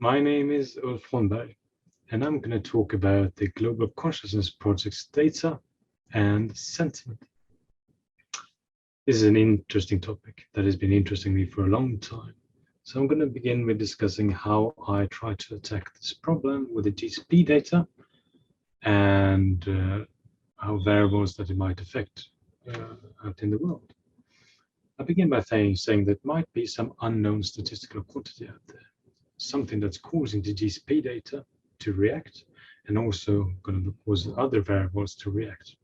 My name is Ulf Holmberg, and I'm going to talk about the Global Consciousness Project's data and sentiment. This is an interesting topic that has been interesting me for a long time. So I'm going to begin with discussing how I try to attack this problem with the GCP data and how variables that it might affect out in the world. I begin by saying that might be some unknown statistical quantity out there, something that's causing the GCP data to react and also going to cause other variables to react.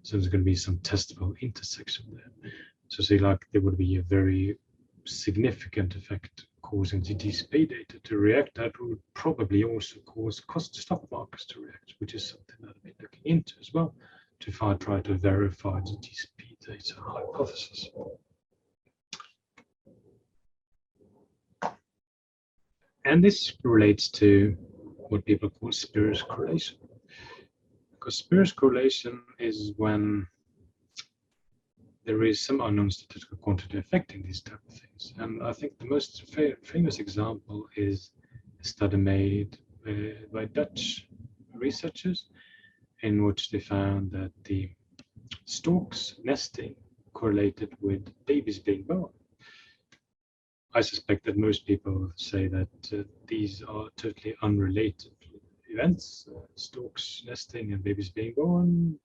So there's going to be some testable intersection there. So say like there would be a very significant effect causing the GCP data to react. That would probably also cause stock markets to react, which is something that I've been looking into as well to try to verify the GCP data hypothesis. And this relates to what people call spurious correlation. Because spurious correlation is when there is some unknown statistical quantity affecting these type of things. And I think the most famous example is a study made by Dutch researchers in which they found that the storks nesting correlated with babies being born. I suspect that most people say that these are totally unrelated events. Storks nesting and babies being born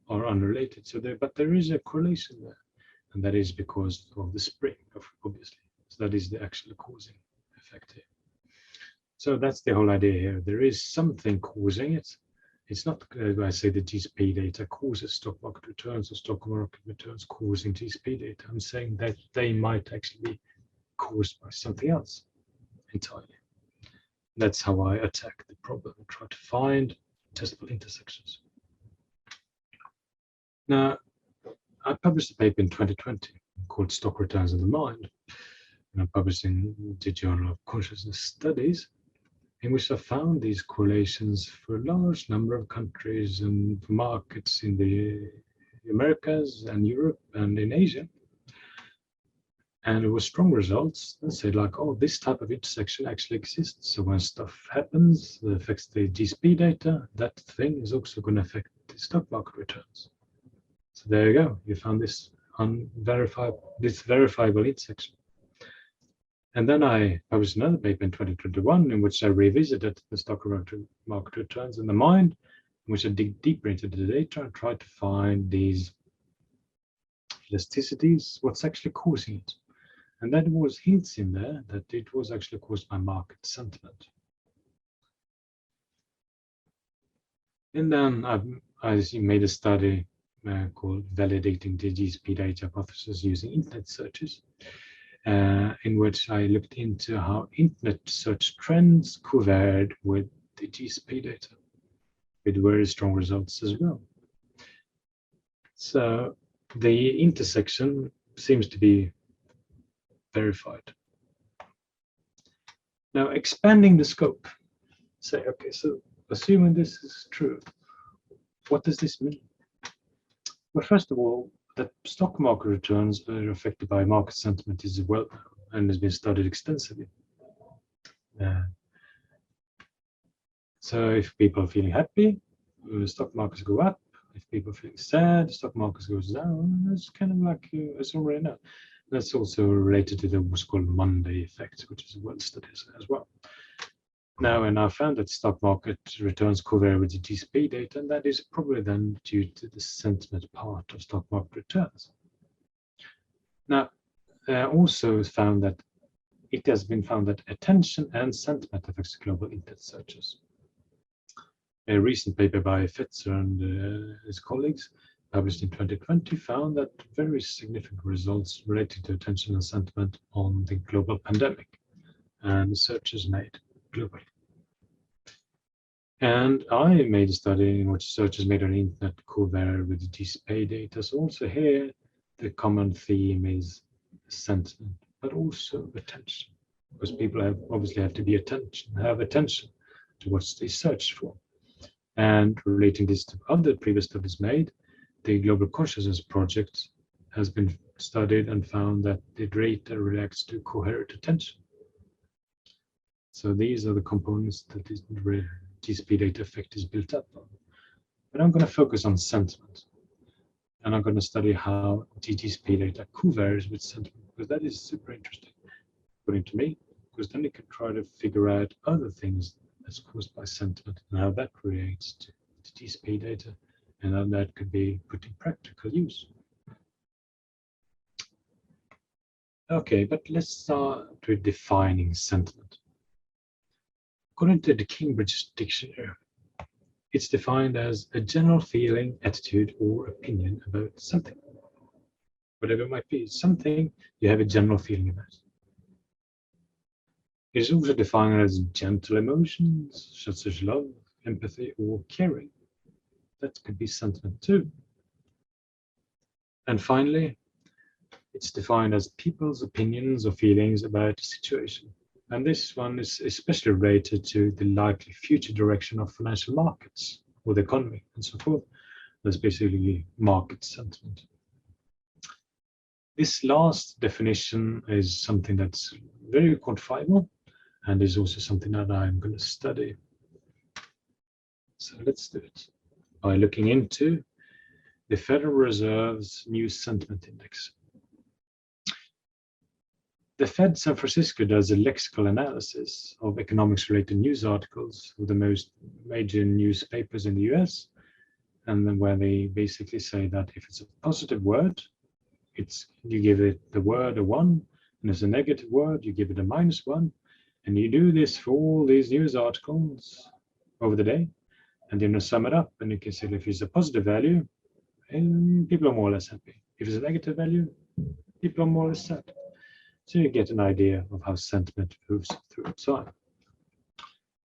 are unrelated. But there is a correlation there, and that is because of the spring, obviously. So that is the actual causing effect here. So that's the whole idea here. There is something causing it. It's not, I say, the GCP data causes stock market returns or stock market returns causing GCP data. I'm saying that they might actually be caused by something else entirely. That's how I attack the problem and try to find testable intersections. Now, I published a paper in 2020 called Stock Returns in the Mind, and I published in the Journal of Consciousness Studies, in which I found these correlations for a large number of countries and markets in the Americas and Europe and in Asia. And it was strong results that said like, oh, this type of intersection actually exists. So when stuff happens that affects the GCP data, that thing is also going to affect the stock market returns. So there you go. You found this verifiable intersection. And then I published another paper in 2021 in which I revisited the stock market returns in the mind, in which I dig deeper into the data and try to find these elasticities, what's actually causing it. And there was hints in there that it was actually caused by market sentiment. And then I made a study called Validating the GCP Data Hypothesis using internet searches, in which I looked into how internet search trends covaried with the GCP data, with very strong results as well. So the intersection seems to be verified. Now, expanding the scope, say, okay, so assuming this is true, what does this mean? Well, first of all, that stock market returns are affected by market sentiment is well known and has been studied extensively. So if people are feeling happy, stock markets go up. If people are feeling sad, stock markets goes down. It's kind of like it's already known. That's also related to what's called Monday effect, which is well studied as well. Now, and I found that stock market returns covary with the GCP data, and that is probably then due to the sentiment part of stock market returns. Now, also found that it has been found that attention and sentiment affects global internet searches. A recent paper by Fetzer and his colleagues, published in 2020, found that very significant results related to attention and sentiment on the global pandemic and searches made globally. And I made a study in which searches made on the internet covary with the GCP data. So also here, the common theme is sentiment, but also attention, because people obviously have attention to what they search for. And relating this to other previous studies made, the Global Consciousness Project has been studied and found that the data reacts to coherent attention. So these are the components that the GCP data effect is built up on. But I'm going to focus on sentiment. And I'm going to study how GCP data covaries with sentiment, because that is super interesting, according to me, because then you can try to figure out other things that's caused by sentiment and how that relates to GCP data, and how that could be put in practical use. Okay, but let's start with defining sentiment. According to the Cambridge Dictionary, it's defined as a general feeling, attitude, or opinion about something. Whatever it might be, something you have a general feeling about. It is also defined as gentle emotions, such as love, empathy, or caring. That could be sentiment too. And finally, it's defined as people's opinions or feelings about a situation. And this one is especially related to the likely future direction of financial markets or the economy and so forth. That's basically market sentiment. This last definition is something that's very quantifiable and is also something that I'm going to study. So let's do it by looking into the Federal Reserve's new sentiment index. The Fed San Francisco does a lexical analysis of economics-related news articles with the most major newspapers in the US, and then where they basically say that if it's a positive word, you give it the word a 1, and if it's a negative word, you give it a -1, and you do this for all these news articles over the day, and then you sum it up, and you can say if it's a positive value, and people are more or less happy. If it's a negative value, people are more or less sad. So you get an idea of how sentiment moves through time.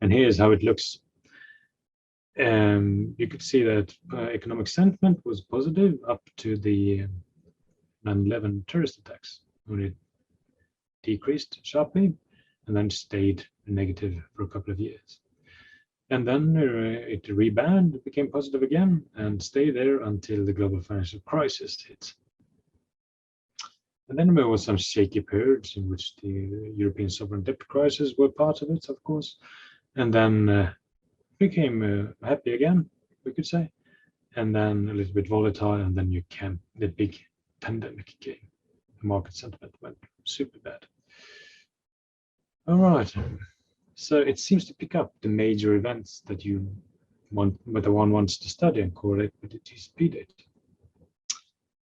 And here's how it looks. You could see that economic sentiment was positive up to the 9/11 terrorist attacks, when it decreased sharply and then stayed negative for a couple of years. And then it rebounded, became positive again, and stayed there until the global financial crisis hit. And then there were some shaky periods in which the European sovereign debt crisis were part of it, of course, and then became happy again, we could say, and then a little bit volatile, and then the big pandemic came. The market sentiment went super bad. All right, so it seems to pick up the major events that one wants to study and correlate with the GCP data.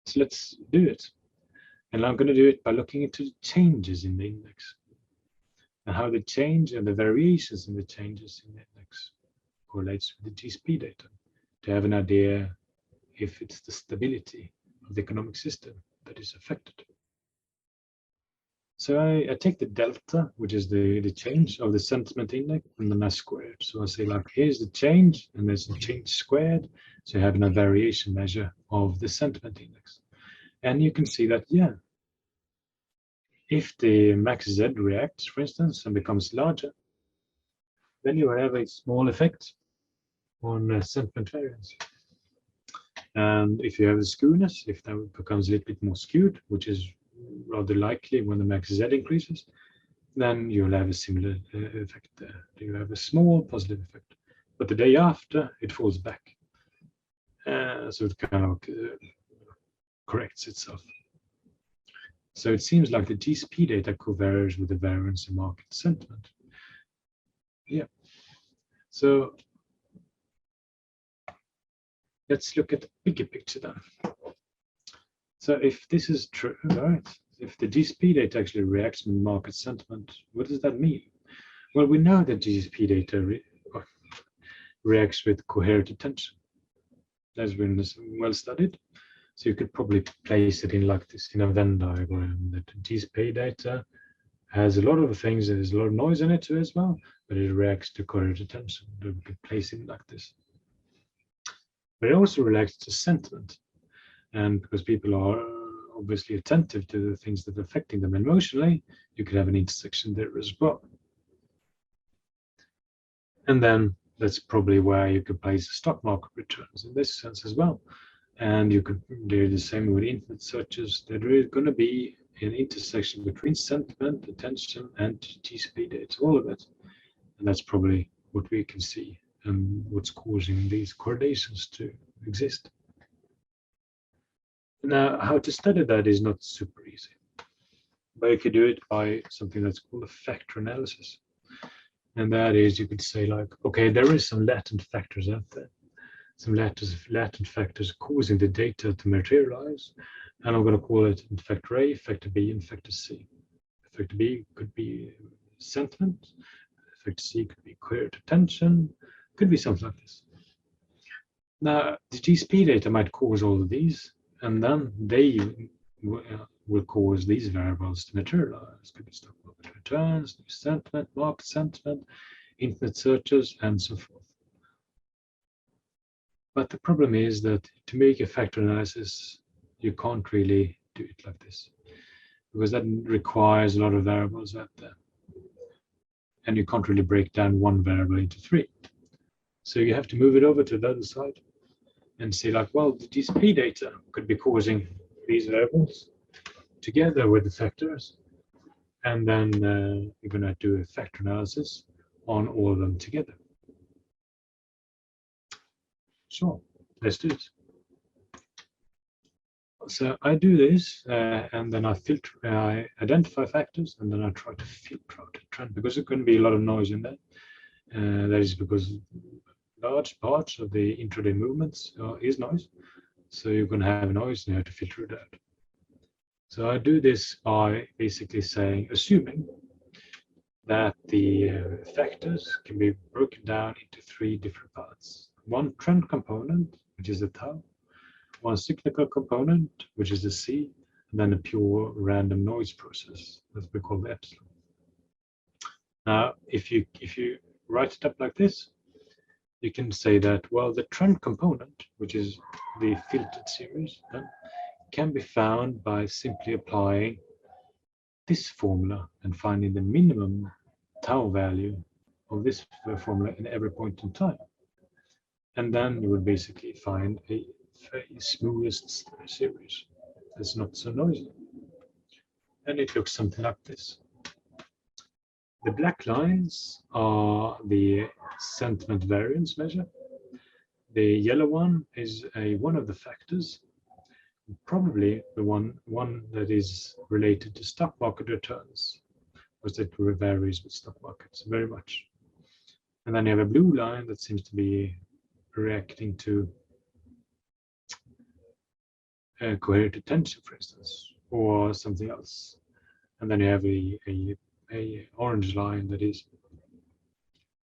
So let's do it. And I'm going to do it by looking into the changes in the index and how the change and the variations in the changes in the index correlates with the GCP data, to have an idea if it's the stability of the economic system that is affected. So I take the delta, which is the change of the sentiment index, and then I square it. So I say like, here's the change, and there's the change squared. So you have a variation measure of the sentiment index. And you can see that, yeah, if the max Z reacts, for instance, and becomes larger, then you have a small effect on sentiment variance. And if you have the skewness, if that becomes a little bit more skewed, which is rather likely when the max Z increases, then you'll have a similar effect there. You have a small positive effect. But the day after, it falls back. So it kind of corrects itself. So it seems like the GCP data covaries with the variance in market sentiment. Yeah. So let's look at the bigger picture then. So if this is true, right? If the GCP data actually reacts with market sentiment, what does that mean? Well, we know that GCP data reacts with coherent attention. That's been well studied. So you could probably place it in like this in a Venn diagram, that GCP data has a lot of things, there's a lot of noise in it too as well, but it reacts to coherent attention. We could place it like this. But it also relates to sentiment. And because people are obviously attentive to the things that are affecting them emotionally, you could have an intersection there as well. And then that's probably where you could place the stock market returns in this sense as well. And you could do the same with infinite searches. There is going to be an intersection between sentiment, attention, and GCP data, all of it. And that's probably what we can see and what's causing these correlations to exist. Now, how to study that is not super easy, but you could do it by something that's called a factor analysis. And that is, you could say like, okay, there is some latent factors out there, some latent factors causing the data to materialize. And I'm going to call it factor A, factor B, and factor C. Factor B could be sentiment, factor C could be coherent attention, could be something like this. Now, the GCP data might cause all of these, and then they will cause these variables to materialize. Could be stock market returns, new sentiment, market sentiment, infinite searches, and so forth. But the problem is that to make a factor analysis, you can't really do it like this, because that requires a lot of variables out there. And you can't really break down one variable into three. So you have to move it over to the other side and see like, well, the GCP data could be causing these variables together with the factors. And then you're going to do a factor analysis on all of them together. Sure, let's do it. So I do this, and then I identify factors, and then I try to filter out a trend, because there can be a lot of noise in that. That is because large parts of the intraday movements is noise. So you're going to have noise, and you have to filter it out. So I do this by basically assuming that the factors can be broken down into three different parts. One trend component, which is the tau, one cyclical component, which is the C, and then a pure random noise process that we call the epsilon. Now, if you write it up like this, you can say that, well, the trend component, which is the filtered series, can be found by simply applying this formula and finding the minimum tau value of this formula in every point in time. And then you would basically find a smoothest series that's not so noisy. And it looks something like this. The black lines are the sentiment variance measure. The yellow one is one of the factors, probably the one that is related to stock market returns, because it varies with stock markets very much. And then you have a blue line that seems to be reacting to coherent attention, for instance, or something else. And then you have a orange line that is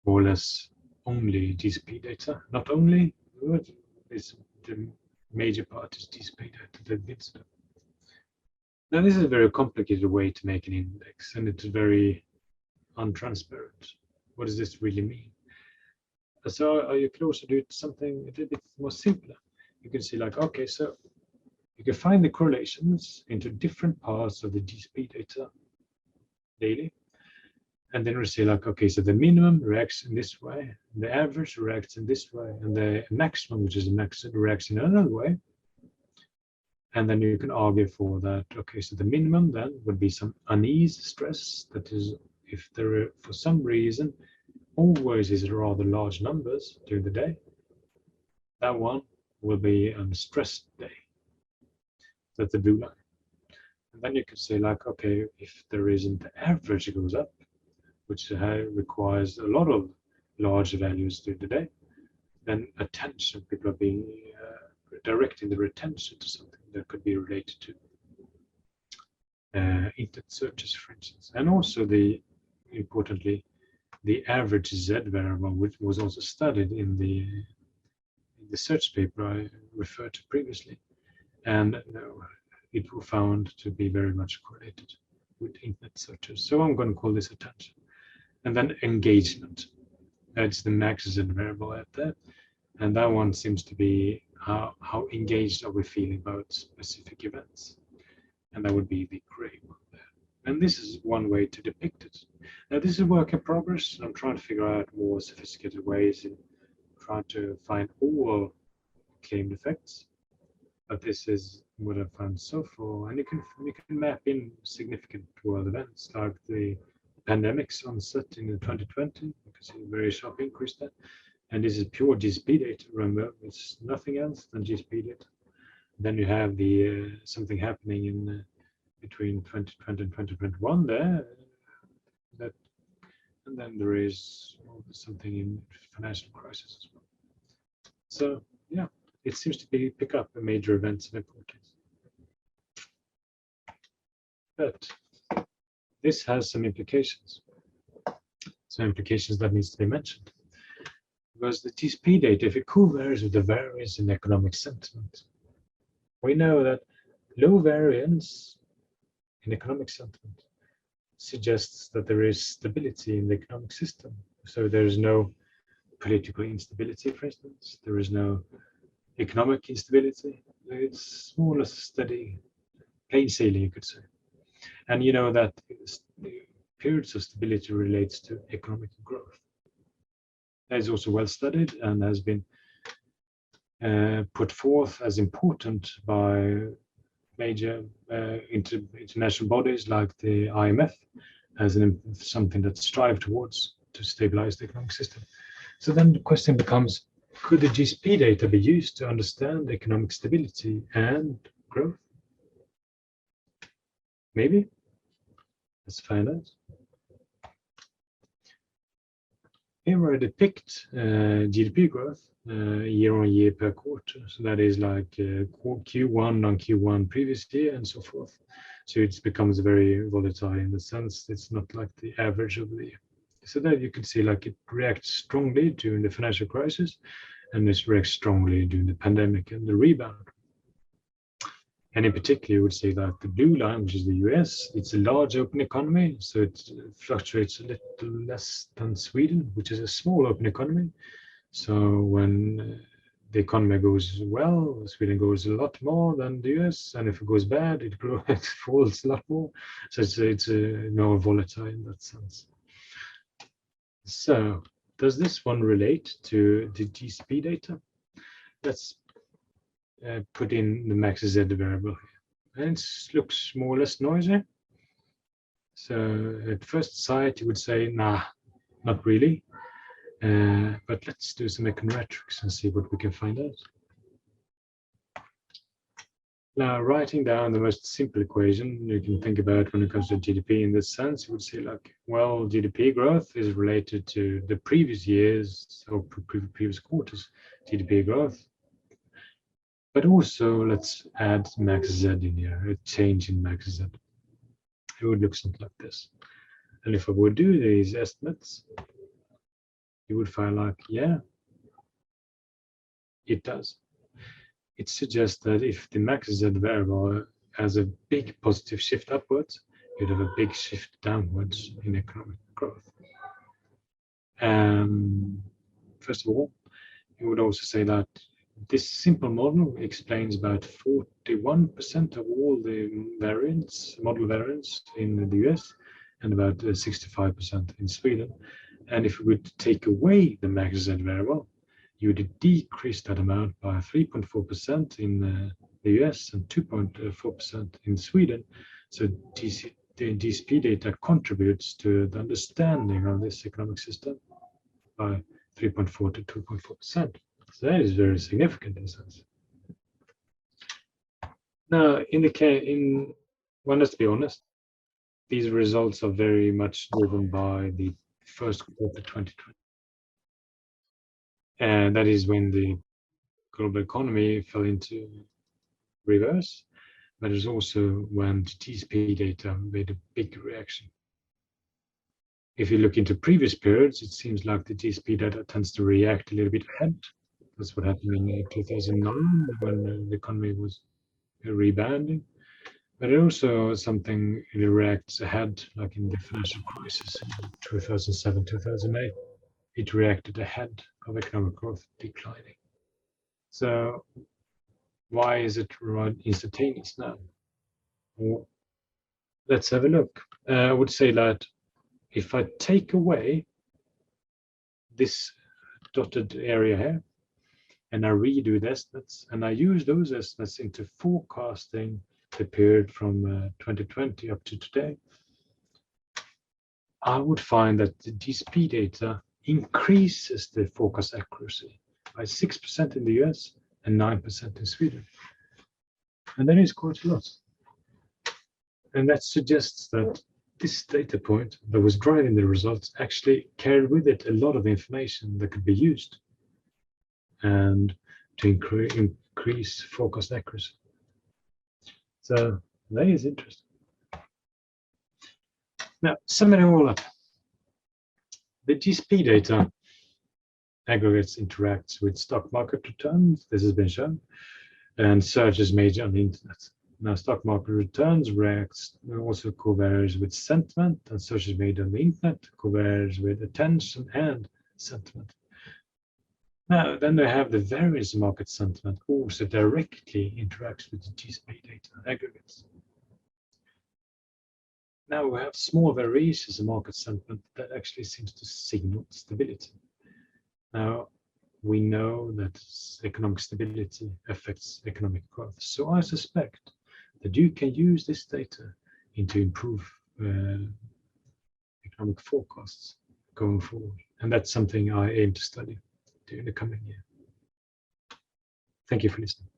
more or less only GCP data. Not only, but it's the major part is GCP data that bids them. Now this is a very complicated way to make an index, and it's very untransparent. What does this really mean? So you can also do something a little bit more simpler. You can see like, okay, so you can find the correlations into different parts of the GCP data daily. And then we say like, okay, so the minimum reacts in this way, the average reacts in this way, and the maximum, which is the maximum, reacts in another way. And then you can argue for that, okay, so the minimum then would be some unease stress. That is, if there are, for some reason, always is rather large numbers during the day, that one will be a stressed day. That's the blue line. And then you can say like, okay, if there isn't the average goes up, which requires a lot of large values during the day, then attention, people are being directing their attention to something that could be related to internet searches, for instance. And also importantly, the average Z variable, which was also studied in the search paper I referred to previously. And it was found to be very much correlated with internet searches. So I'm going to call this attention. And then engagement. That's the max Z variable out there. And that one seems to be how engaged are we feeling about specific events. And that would be the gray one there. And this is one way to depict it. Now this is a work in progress. And I'm trying to figure out more sophisticated ways in trying to find all claimed effects. but this is what I've found so far. And you can map in significant world events like the pandemic's onset in 2020. You can see a very sharp increase there. And this is pure GCP data. Remember, it's nothing else than GCP data. Then you have the something happening in between 2020 and 2021 there. And then there is something in financial crisis as well. So yeah, it seems to pick up major events of importance. But this has some implications. Some implications that needs to be mentioned. Because the GCP data, if it co-varies with the variance in economic sentiment, we know that low variance in economic sentiment suggests that there is stability in the economic system. So there is no political instability, for instance. There is no economic instability. It's more or less steady, plain sailing, you could say. And you know that periods of stability relates to economic growth. That is also well studied and has been put forth as important by major international bodies like the IMF as something that strive towards to stabilize the economic system. So then the question becomes, could the GCP data be used to understand economic stability and growth? Maybe. Let's find out. Here I depict GDP growth year on year per quarter. So that is like Q1 on Q1 previous year and so forth. So it becomes very volatile in the sense it's not like the average of the year. So that you can see like it reacts strongly during the financial crisis and it reacts strongly during the pandemic and the rebound. And in particular, you would say that the blue line, which is the US, it's a large open economy, so it fluctuates a little less than Sweden, which is a small open economy. So when the economy goes well, Sweden goes a lot more than the US, and if it goes bad, it falls a lot more. So it's more volatile in that sense. So does this one relate to the GCP data? Let's put in the max Z variable here. And it looks more or less noisy. So at first sight, you would say, nah, not really. But let's do some econometrics and see what we can find out. Now, writing down the most simple equation you can think about when it comes to GDP in this sense, you would say like, well, GDP growth is related to the previous years or previous quarters GDP growth. But also, let's add max Z in here, a change in max Z. It would look something like this. And if I would do these estimates, you would find like, yeah, it does. It suggests that if the max Z variable has a big positive shift upwards, you'd have a big shift downwards in economic growth. First of all, you would also say that this simple model explains about 41% of all the model variance in the US, and about 65% in Sweden. And if we would take away the max Z variable, you would decrease that amount by 3.4% in the US and 2.4% in Sweden. So the GCP data contributes to the understanding of this economic system by 3.4 to 2.4%. So that is very significant in a sense. Now, one has to be honest, these results are very much driven by the first quarter 2020. And that is when the global economy fell into reverse, but it's also when the GCP data made a big reaction. If you look into previous periods, it seems like the GCP data tends to react a little bit ahead. That's what happened in 2009 when the economy was rebounding. But it also something it reacts ahead, like in the financial crisis in 2007, 2008. It reacted ahead of economic growth declining. So why is it instantaneous now? Well, let's have a look. I would say that if I take away this dotted area here, and I redo the estimates, and I use those estimates into forecasting the period from 2020 up to today, I would find that the GCP data increases the forecast accuracy by 6% in the US and 9% in Sweden. And that is quite a lot. And that suggests that this data point that was driving the results actually carried with it a lot of information that could be used and to increase forecast accuracy. So that is interesting. Now, summing it all up, the GCP data aggregates interacts with stock market returns, this has been shown, and search is made on the internet. Now, stock market returns reacts also covaries with sentiment, and search is made on the internet, covaries with attention and sentiment. Now, then they have the variance market sentiment also directly interacts with the GCP data aggregates. Now we have small variations in market sentiment that actually seems to signal stability. Now, we know that economic stability affects economic growth. So I suspect that you can use this data to improve economic forecasts going forward. And that's something I aim to study during the coming year. Thank you for listening.